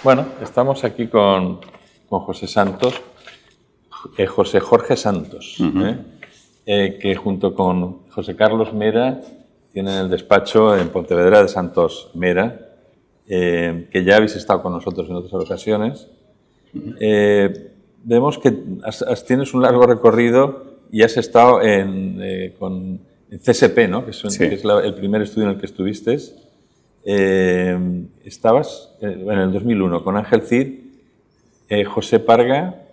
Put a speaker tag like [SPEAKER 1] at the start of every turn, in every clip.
[SPEAKER 1] Bueno, estamos aquí con José Santos, José Jorge Santos, que junto con José Carlos Mera tienen el despacho en Pontevedra de Santos Mera, que ya habéis estado con nosotros en otras ocasiones. Vemos que tienes un largo recorrido y has estado en CSP, ¿no? que es el primer estudio en el que estuviste. Estabas en el 2001 con Ángel Cid, José Parga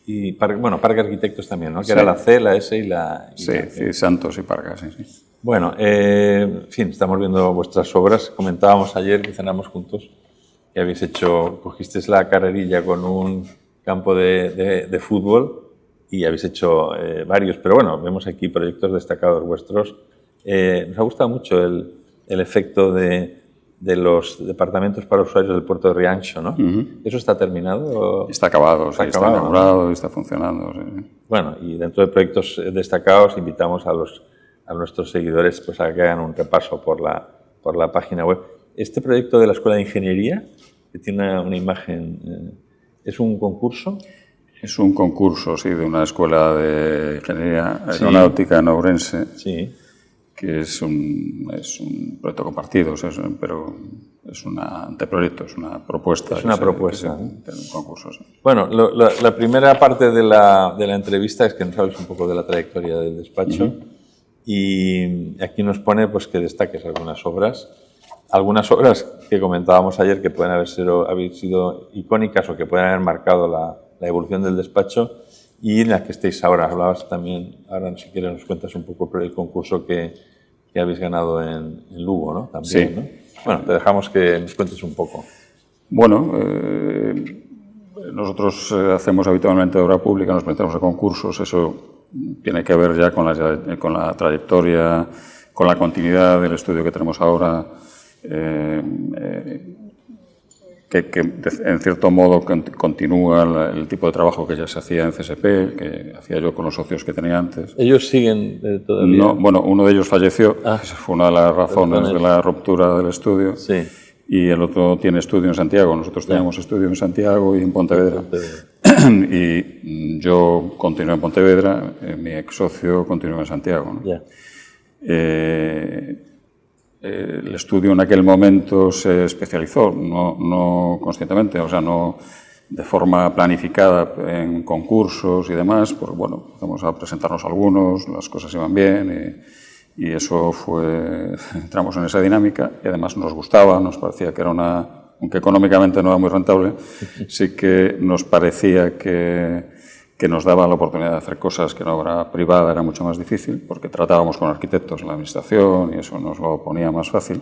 [SPEAKER 1] y Parga Arquitectos también, ¿no? Que era la C, la S y la...
[SPEAKER 2] Cid Santos y Parga, sí.
[SPEAKER 1] Bueno, en fin, estamos viendo vuestras obras. Comentábamos ayer que cenamos juntos que habéis cogisteis la carrerilla con un campo de fútbol y habéis hecho varios, pero bueno, vemos aquí proyectos destacados vuestros. Nos ha gustado mucho el efecto de los departamentos para usuarios del puerto de Rianxo, ¿no? ¿Eso está terminado?
[SPEAKER 2] Está acabado, está inaugurado, ¿no? Está funcionando. Sí.
[SPEAKER 1] Bueno, y dentro de proyectos destacados invitamos a nuestros seguidores pues, a que hagan un repaso por la página web. Este proyecto de la Escuela de Ingeniería, que tiene una imagen, ¿es un concurso?
[SPEAKER 2] Es un concurso, sí, de una escuela de ingeniería aeronáutica en Ourense.
[SPEAKER 1] Sí.
[SPEAKER 2] Que es un proyecto compartido, pero es un anteproyecto, es una propuesta.
[SPEAKER 1] Es una propuesta.
[SPEAKER 2] De un concurso, sí.
[SPEAKER 1] Bueno, la primera parte de la entrevista es que nos hables un poco de la trayectoria del despacho y aquí nos pone pues, que destaques algunas obras que comentábamos ayer que pueden haber sido icónicas o que pueden haber marcado la evolución del despacho y en la que estéis ahora. Hablabas también, ahora si quieres nos cuentas un poco el concurso que habéis ganado en Lugo, ¿no? También,
[SPEAKER 2] sí.
[SPEAKER 1] ¿no? Bueno, te dejamos que nos cuentes un poco.
[SPEAKER 2] Bueno, nosotros hacemos habitualmente obra pública, nos presentamos a concursos, eso tiene que ver ya con la trayectoria, con la continuidad del estudio que tenemos ahora, que en cierto modo continúa el tipo de trabajo que ya se hacía en CSP, que hacía yo con los socios que tenía antes.
[SPEAKER 1] ¿Ellos siguen todavía?
[SPEAKER 2] No, bueno, uno de ellos falleció, esa fue una de las razones de la ruptura del estudio,
[SPEAKER 1] sí.
[SPEAKER 2] Y el otro tiene estudio en Santiago. Nosotros teníamos estudio en Santiago y en Pontevedra. Y yo continué en Pontevedra, mi ex socio continuó en Santiago, ¿no? El estudio en aquel momento se especializó, no conscientemente, o sea, no de forma planificada en concursos y demás, pues bueno, empezamos a presentarnos algunos, las cosas iban bien y eso fue, entramos en esa dinámica y además nos gustaba, nos parecía que era aunque económicamente no era muy rentable, sí que nos parecía que nos daba la oportunidad de hacer cosas que en obra privada era mucho más difícil, porque tratábamos con arquitectos en la administración y eso nos lo ponía más fácil.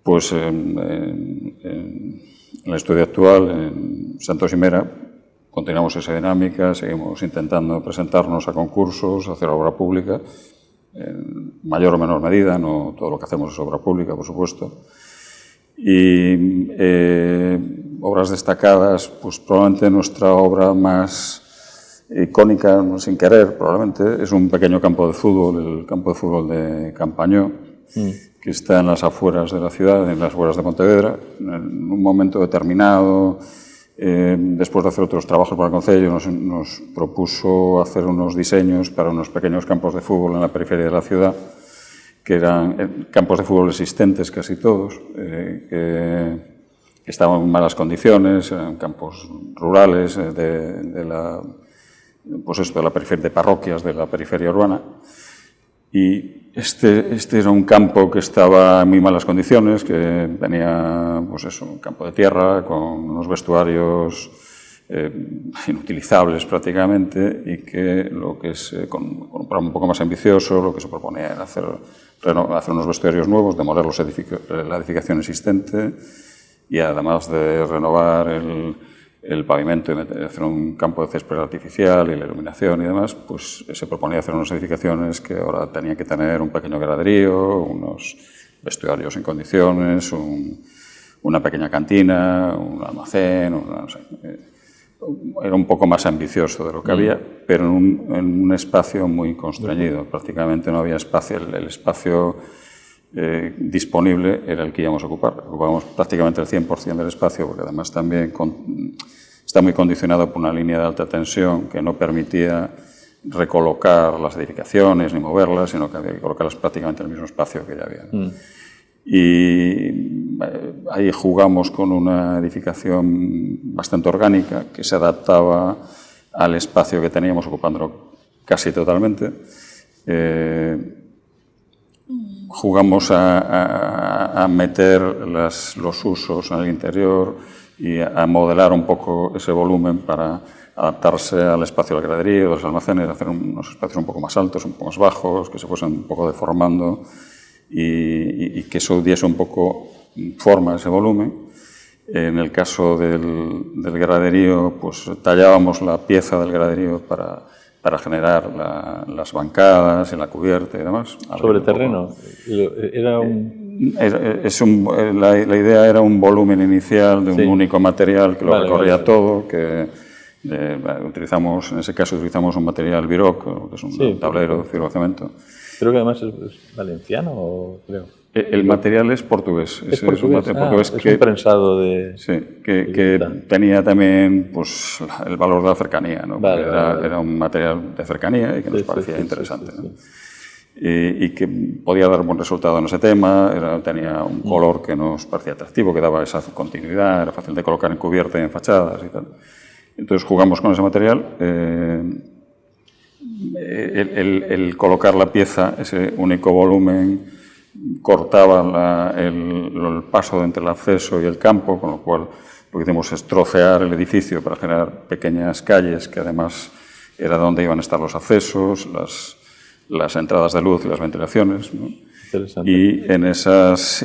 [SPEAKER 2] Pues en el estudio actual, en Santos y Mera, continuamos esa dinámica, seguimos intentando presentarnos a concursos, hacer obra pública, en mayor o menor medida, no todo lo que hacemos es obra pública, por supuesto. Y obras destacadas, pues probablemente nuestra obra más icónica, sin querer, probablemente, es un pequeño campo de fútbol, el campo de fútbol de Campañó, que está en las afueras de la ciudad, en las afueras de Pontevedra. En un momento determinado, después de hacer otros trabajos para el Concello, nos propuso hacer unos diseños para unos pequeños campos de fútbol en la periferia de la ciudad, que eran campos de fútbol existentes casi todos, que estaban en malas condiciones, eran campos rurales de la periferia, de parroquias de la periferia urbana. Y este era un campo que estaba en muy malas condiciones, que tenía, pues eso, un campo de tierra con unos vestuarios inutilizables prácticamente y que lo que es, con un programa un poco más ambicioso, lo que se proponía era hacer unos vestuarios nuevos, demoler la edificación existente y además de renovar el pavimento y hacer un campo de césped artificial y la iluminación y demás, pues se proponía hacer unas edificaciones que ahora tenían que tener un pequeño graderío, unos vestuarios en condiciones, un una pequeña cantina, un almacén, no sé. Era un poco más ambicioso de lo que había, pero en un espacio muy constreñido. Prácticamente no había espacio. El espacio disponible era el que íbamos a ocupar. Ocupábamos prácticamente el 100% del espacio, porque además también está muy condicionado por una línea de alta tensión que no permitía recolocar las edificaciones ni moverlas, sino que había que colocarlas prácticamente en el mismo espacio que ya había. Y ahí jugamos con una edificación bastante orgánica que se adaptaba al espacio que teníamos, ocupándolo casi totalmente. Jugamos a meter los usos en el interior y a modelar un poco ese volumen para adaptarse al espacio del graderío, de los almacenes, hacer unos espacios un poco más altos, un poco más bajos, que se fuesen un poco deformando y que eso diese un poco forma a ese volumen. En el caso del graderío, pues tallábamos la pieza del graderío para generar las bancadas y la cubierta y demás.
[SPEAKER 1] ¿Sobre terreno? Era
[SPEAKER 2] la idea era un volumen inicial de un único material que lo recorría todo, que en ese caso utilizamos un material Viroc, que es un tablero de fibra de cemento.
[SPEAKER 1] Creo que además es valenciano, creo.
[SPEAKER 2] El material es portugués.
[SPEAKER 1] Es portugués. Es un prensado de...
[SPEAKER 2] Sí, que tenía también pues, el valor de la cercanía, ¿no? Era un material de cercanía y que nos parecía interesante. ¿no? Y que podía dar buen resultado en ese tema, tenía un color que nos parecía atractivo, que daba esa continuidad, era fácil de colocar en cubierta y en fachadas y tal. Entonces jugamos con ese material. El colocar la pieza, ese único volumen, cortaba el paso entre el acceso y el campo, con lo cual lo que hicimos es trocear el edificio para generar pequeñas calles que además era donde iban a estar los accesos, las entradas de luz y las ventilaciones, ¿no? Y en esos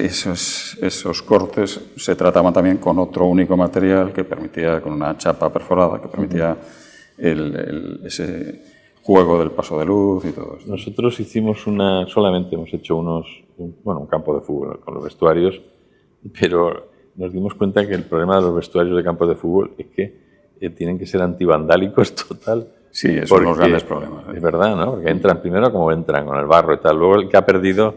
[SPEAKER 2] cortes se trataban también con otro único material que permitía, con una chapa perforada, que permitía ese juego del paso de luz y todo esto.
[SPEAKER 1] Nosotros solamente hemos hecho un campo de fútbol con los vestuarios, pero nos dimos cuenta que el problema de los vestuarios de campos de fútbol es que tienen que ser antivandálicos total.
[SPEAKER 2] Sí, esos son los grandes problemas.
[SPEAKER 1] Es verdad, ¿no? Porque entran primero como entran, con el barro y tal. Luego el que ha perdido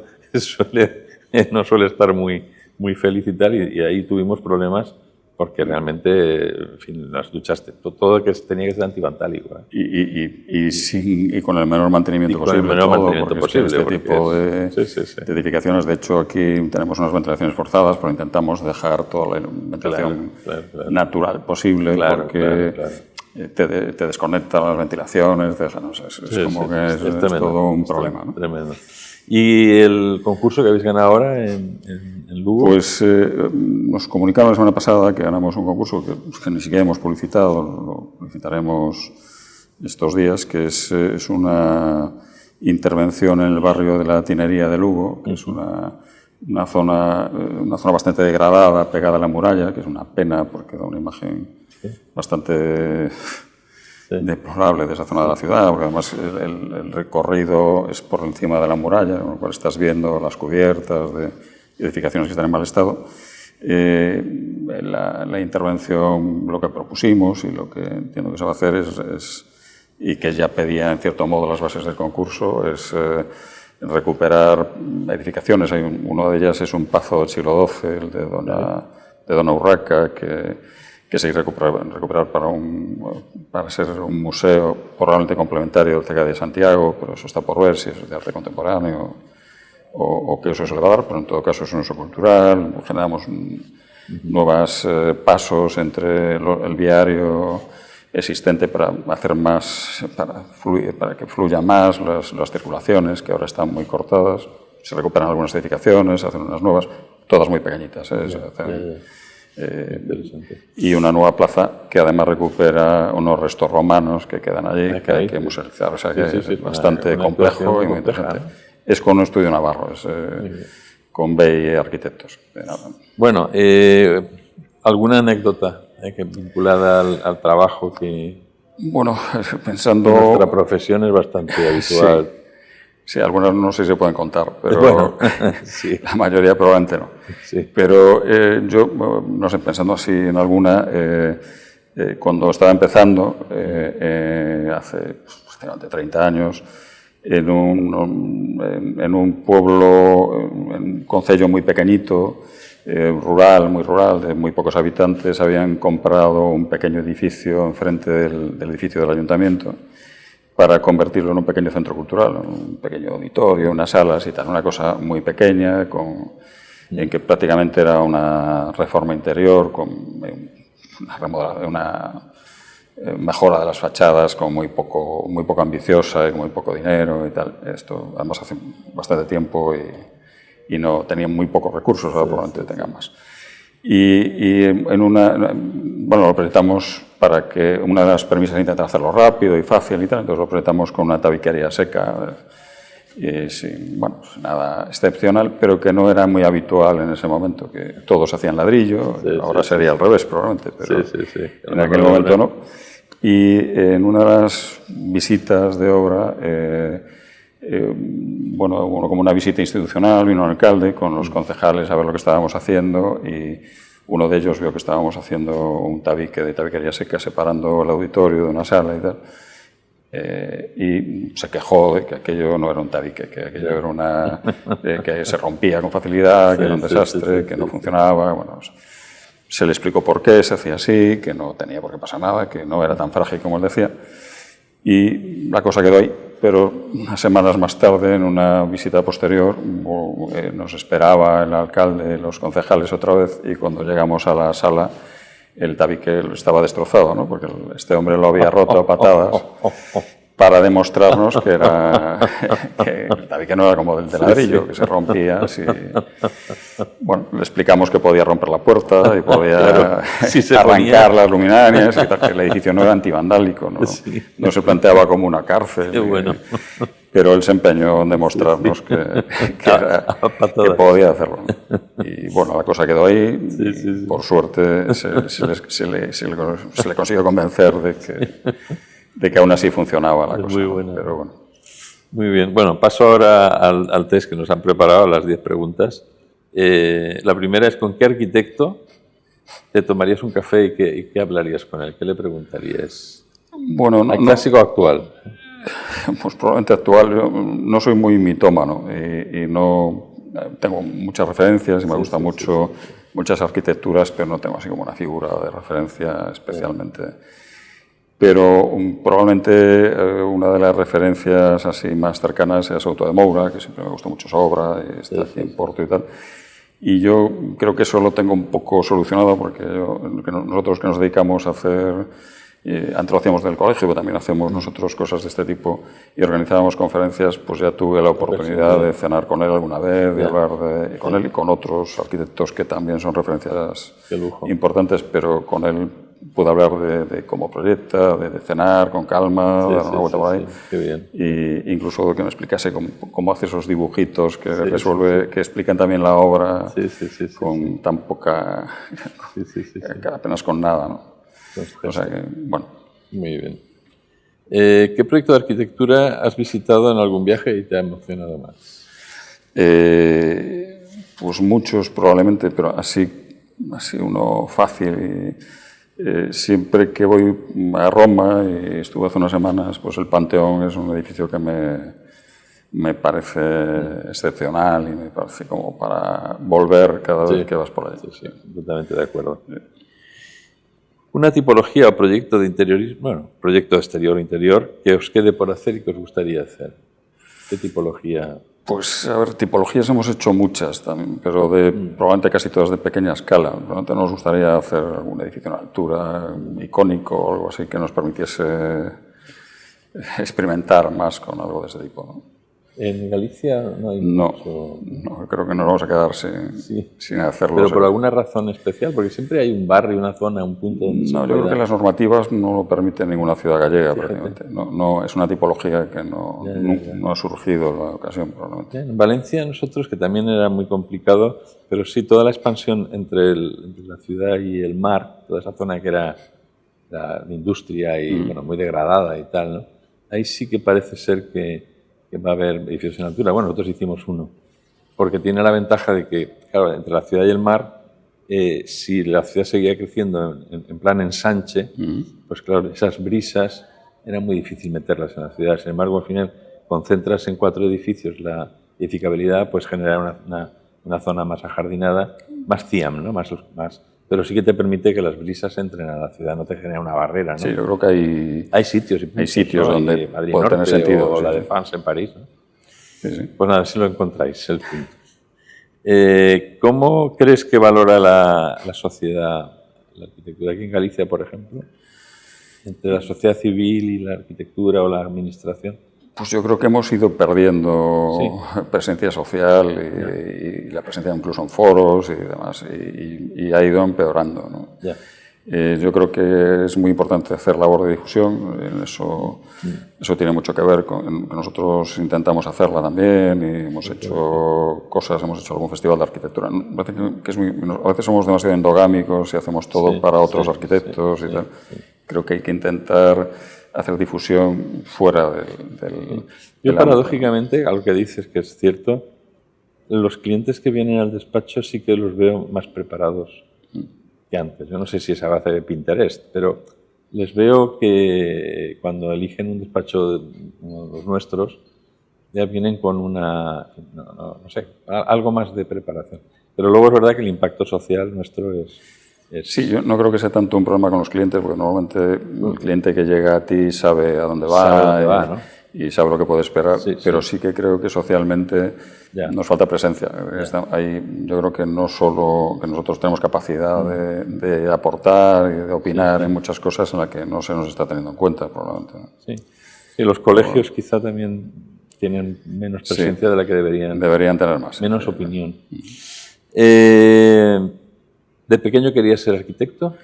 [SPEAKER 1] no suele estar muy feliz y tal, y ahí tuvimos problemas porque realmente, en fin, las duchas, todo que tenía que ser antivandálico.
[SPEAKER 2] Y con el menor mantenimiento posible. Este tipo de edificaciones, de hecho, aquí tenemos unas ventilaciones forzadas, pero intentamos dejar toda la ventilación natural posible, porque te desconecta las ventilaciones, es todo un problema, ¿no?
[SPEAKER 1] Tremendo. ¿Y el concurso que habéis ganado ahora en Lugo?
[SPEAKER 2] Pues nos comunicaron la semana pasada que ganamos un concurso que ni siquiera hemos publicitado, lo publicitaremos estos días, que es una intervención en el barrio de la Tinería de Lugo, que es una zona bastante degradada, pegada a la muralla, que es una pena porque da una imagen bastante deplorable de esa zona de la ciudad, porque además el recorrido es por encima de la muralla, con lo cual estás viendo las cubiertas de edificaciones que están en mal estado. La intervención, lo que propusimos y lo que entiendo que se va a hacer y que ya pedía en cierto modo las bases del concurso, es recuperar edificaciones. Una de ellas es un pazo del siglo XII, el de Dona Urraca, que se recuperar para ser un museo probablemente complementario del CEGA de Santiago, pero eso está por ver si es de arte contemporáneo o qué uso se le va a dar, pero en todo caso es un uso cultural. Generamos nuevos pasos entre el viario existente para hacer más, para que fluya más las circulaciones, que ahora están muy cortadas. Se recuperan algunas edificaciones, hacen unas nuevas, todas muy pequeñitas. Y una nueva plaza que además recupera unos restos romanos que quedan allí, que hay que musealizar. O sea, que es bastante complejo y muy interesante. ¿No? Es con un estudio navarro, con BEI Arquitectos.
[SPEAKER 1] Bueno, ¿alguna anécdota vinculada al trabajo que...
[SPEAKER 2] Bueno, pensando...
[SPEAKER 1] Nuestra profesión es bastante habitual.
[SPEAKER 2] Sí, algunas no sé si se pueden contar, pero
[SPEAKER 1] bueno, sí.
[SPEAKER 2] La mayoría probablemente no.
[SPEAKER 1] Sí.
[SPEAKER 2] Pero yo, no sé, pensando así en alguna, cuando estaba empezando, hace prácticamente 30 años, en un pueblo, en un concello muy pequeñito, rural, muy rural, de muy pocos habitantes, habían comprado un pequeño edificio enfrente del edificio del ayuntamiento para convertirlo en un pequeño centro cultural, un pequeño auditorio, unas salas y tal, una cosa muy pequeña, en que prácticamente era una reforma interior, con una mejora de las fachadas, con muy poco ambiciosa y con muy poco dinero y tal. Esto además hace bastante tiempo y no tenían muy pocos recursos, ahora probablemente tengan más. Bueno, lo presentamos para que una de las premisas intenta hacerlo rápido y fácil y tal, entonces lo presentamos con una tabiquería seca, sin, bueno, nada excepcional, pero que no era muy habitual en ese momento, que todos hacían ladrillo, ahora sería al revés probablemente, pero en aquel momento no. Y en una de las visitas de obra, bueno, como una visita institucional, vino el alcalde con los concejales a ver lo que estábamos haciendo y uno de ellos vio que estábamos haciendo un tabique de tabiquería seca separando el auditorio de una sala y tal, y se quejó de que aquello no era un tabique, que aquello era que se rompía con facilidad, que era un desastre, que no funcionaba. Bueno, se le explicó por qué se hacía así, que no tenía por qué pasar nada, que no era tan frágil como él decía. Y la cosa quedó ahí, pero unas semanas más tarde, en una visita posterior, nos esperaba el alcalde, los concejales otra vez, y cuando llegamos a la sala, el tabique estaba destrozado, ¿no? Porque este hombre lo había roto a patadas para demostrarnos que el tabique no era como el de ladrillo, que se rompía así. Bueno, le explicamos que podía romper la puerta y podía arrancar las luminarias y tal, que el edificio no era antivandálico, no se planteaba como una cárcel.
[SPEAKER 1] Qué bueno.
[SPEAKER 2] Pero él se empeñó en demostrarnos que podía hacerlo. Y bueno, la cosa quedó ahí. Y por suerte se le consiguió convencer de que aún así funcionaba la cosa.
[SPEAKER 1] Muy buena.
[SPEAKER 2] Pero bueno.
[SPEAKER 1] Muy bien. Bueno, paso ahora al test que nos han preparado, las 10 preguntas. La primera es, ¿con qué arquitecto te tomarías un café y qué hablarías con él? ¿Qué le preguntarías?
[SPEAKER 2] Bueno,
[SPEAKER 1] ¿Clásico o actual?
[SPEAKER 2] Pues probablemente actual. Yo no soy muy mitómano y no tengo muchas referencias y me gustan mucho muchas arquitecturas, pero no tengo así como una figura de referencia especialmente. Pero probablemente una de las referencias así más cercanas es Souto de Moura, que siempre me gustó mucho su obra, y está aquí en Porto y tal. Y yo creo que eso lo tengo un poco solucionado porque nosotros que nos dedicamos a hacer, antes lo hacíamos del colegio, pero también hacemos nosotros cosas de este tipo y organizábamos conferencias, pues ya tuve la oportunidad de cenar con él alguna vez, de hablar con él y con otros arquitectos que también son referencias importantes, pero con él pude hablar de cómo proyecta, de cenar con calma, dar una vuelta por ahí.
[SPEAKER 1] Qué bien.
[SPEAKER 2] Y incluso que me explicase cómo hace esos dibujitos que resuelve, que explican también la obra con tan poca, apenas con nada, ¿no? O sea que, bueno.
[SPEAKER 1] Muy bien. ¿Qué proyecto de arquitectura has visitado en algún viaje y te ha emocionado más?
[SPEAKER 2] Pues muchos probablemente, pero así uno fácil. Siempre que voy a Roma, y estuve hace unas semanas, pues el Panteón es un edificio que me parece excepcional y me parece como para volver cada vez que vas por allí.
[SPEAKER 1] Sí, completamente de acuerdo. Una tipología o proyecto de interiorismo, bueno, proyecto exterior o interior, que os quede por hacer y que os gustaría hacer. ¿Qué tipología?
[SPEAKER 2] Pues, a ver, tipologías hemos hecho muchas también, pero probablemente casi todas de pequeña escala. Probablemente nos gustaría hacer algún edificio en altura, icónico o algo así que nos permitiese experimentar más con algo de ese tipo, ¿no?
[SPEAKER 1] ¿En Galicia no hay mucho?
[SPEAKER 2] No, creo que nos vamos a quedar sin hacerlo.
[SPEAKER 1] ¿Pero por alguna razón especial? Porque siempre hay un barrio, una zona, un punto donde
[SPEAKER 2] yo creo que las normativas no lo permiten en ninguna ciudad gallega, prácticamente. No, es una tipología que no ha surgido en la ocasión, probablemente.
[SPEAKER 1] En Valencia nosotros, que también era muy complicado, pero sí toda la expansión entre la ciudad y el mar, toda esa zona que era la industria y bueno, muy degradada y tal, ¿no? Ahí sí que parece ser que que va a haber edificios en altura. Bueno, nosotros hicimos uno, porque tiene la ventaja de que, claro, entre la ciudad y el mar, si la ciudad seguía creciendo en plan ensanche, pues claro, esas brisas era muy difícil meterlas en la ciudad. Sin embargo, al final, concentras en 4 edificios la edificabilidad, pues generar una zona más ajardinada, más CIAM, ¿no? Más, pero sí que te permite que las brisas entren a la ciudad, no te genera una barrera, ¿no?
[SPEAKER 2] Sí, yo creo que
[SPEAKER 1] hay sitios,
[SPEAKER 2] hay sitios donde
[SPEAKER 1] Madrid
[SPEAKER 2] puede
[SPEAKER 1] Norte,
[SPEAKER 2] tener sentido.
[SPEAKER 1] O
[SPEAKER 2] sí,
[SPEAKER 1] la
[SPEAKER 2] sí.
[SPEAKER 1] Défense en París, ¿no?
[SPEAKER 2] Sí, sí.
[SPEAKER 1] Pues nada, si lo encontráis, el punto. ¿Cómo crees que valora la sociedad la arquitectura aquí en Galicia, por ejemplo? Entre la sociedad civil y la arquitectura o la administración.
[SPEAKER 2] Pues yo creo que hemos ido perdiendo
[SPEAKER 1] Sí.
[SPEAKER 2] presencia social y la presencia incluso en foros y demás, y ha ido empeorando, ¿no?
[SPEAKER 1] Ya.
[SPEAKER 2] Yo creo que es muy importante hacer labor de difusión, eso tiene mucho que ver con que nosotros intentamos hacerla también y hemos hecho cosas, hemos hecho algún festival de arquitectura. Me parece que es a veces somos demasiado endogámicos y hacemos todo para otros arquitectos y tal. Creo que hay que intentar hacer difusión fuera del
[SPEAKER 1] Yo paradójicamente, a lo que dices que es cierto, los clientes que vienen al despacho sí que los veo más preparados que antes. Yo no sé si es a base de Pinterest, pero les veo que cuando eligen un despacho como los nuestros, ya vienen con no sé, algo más de preparación. Pero luego es verdad que el impacto social nuestro es...
[SPEAKER 2] Sí, yo no creo que sea tanto un problema con los clientes, porque normalmente el cliente que llega a ti sabe a dónde va,
[SPEAKER 1] ¿no?
[SPEAKER 2] Y sabe lo que puede esperar, pero
[SPEAKER 1] sí
[SPEAKER 2] que creo que socialmente nos falta presencia. Yo creo que no solo que nosotros tenemos capacidad de aportar y de opinar en muchas cosas en las que no se nos está teniendo en cuenta, probablemente.
[SPEAKER 1] Sí, y los colegios quizá también tienen menos presencia de la que deberían.
[SPEAKER 2] Deberían tener más.
[SPEAKER 1] Menos opinión. ¿De pequeño querías ser arquitecto?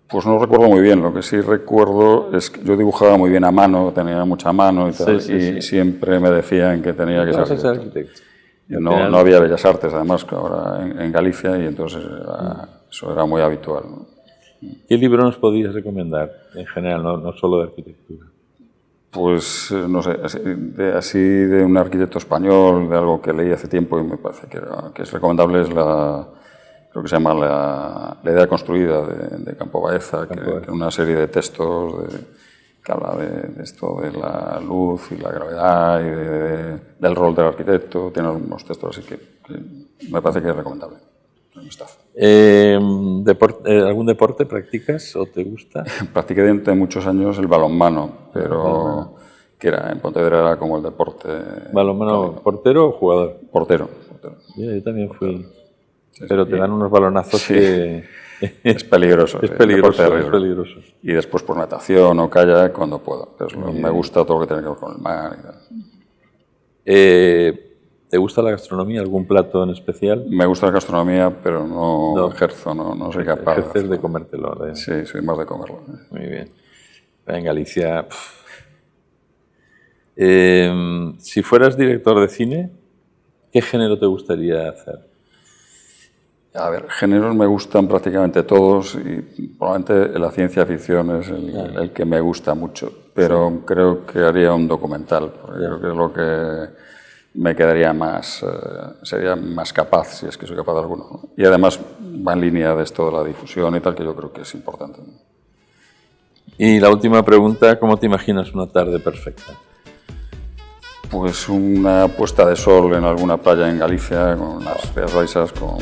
[SPEAKER 2] Pues no recuerdo muy bien. Lo que sí recuerdo es que yo dibujaba muy bien a mano, tenía mucha mano y tal, y siempre me decían que tenía que ser arquitecto. No había Bellas Artes, además, que ahora en Galicia, y entonces eso era muy habitual, ¿no?
[SPEAKER 1] ¿Qué libro nos podías recomendar, en general, no solo de arquitectura?
[SPEAKER 2] Pues, no sé, así de un arquitecto español, de algo que leí hace tiempo y me parece que es recomendable, es creo que se llama La idea construida de Campo Baeza, que es una serie de textos que habla de esto, de la luz y la gravedad y del rol del arquitecto. Tiene unos textos así que me parece que es recomendable.
[SPEAKER 1] ¿Algún deporte practicas o te gusta?
[SPEAKER 2] Practiqué durante muchos años el balonmano, pero que en Pontevedra era como el deporte.
[SPEAKER 1] ¿Balonmano portero o jugador?
[SPEAKER 2] Portero.
[SPEAKER 1] Yo también fui. Pero te dan unos balonazos que...
[SPEAKER 2] Es peligroso.
[SPEAKER 1] Es peligroso.
[SPEAKER 2] Y después por natación o kayak cuando puedo. Me gusta todo lo que tiene que ver con el mar y tal.
[SPEAKER 1] ¿Te gusta la gastronomía? ¿Algún plato en especial?
[SPEAKER 2] Me gusta la gastronomía, pero no ejerzo, no soy capaz.
[SPEAKER 1] Ejercer de comértelo.
[SPEAKER 2] Sí, soy más de comerlo.
[SPEAKER 1] Muy bien. En Galicia... si fueras director de cine, ¿qué género te gustaría hacer?
[SPEAKER 2] A ver, géneros me gustan prácticamente todos y probablemente la ciencia ficción es el que me gusta mucho, pero creo que haría un documental, porque creo que es lo que me quedaría más, sería más capaz, si es que soy capaz de alguno, ¿no? Y además va en línea de esto de la difusión y tal, que yo creo que es importante, ¿no?
[SPEAKER 1] Y la última pregunta, ¿cómo te imaginas una tarde perfecta?
[SPEAKER 2] Pues una puesta de sol en alguna playa en Galicia, con unas Rías Baixas, con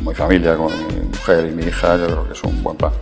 [SPEAKER 2] mi familia, con mi mujer y mi hija, yo creo que es un buen plan.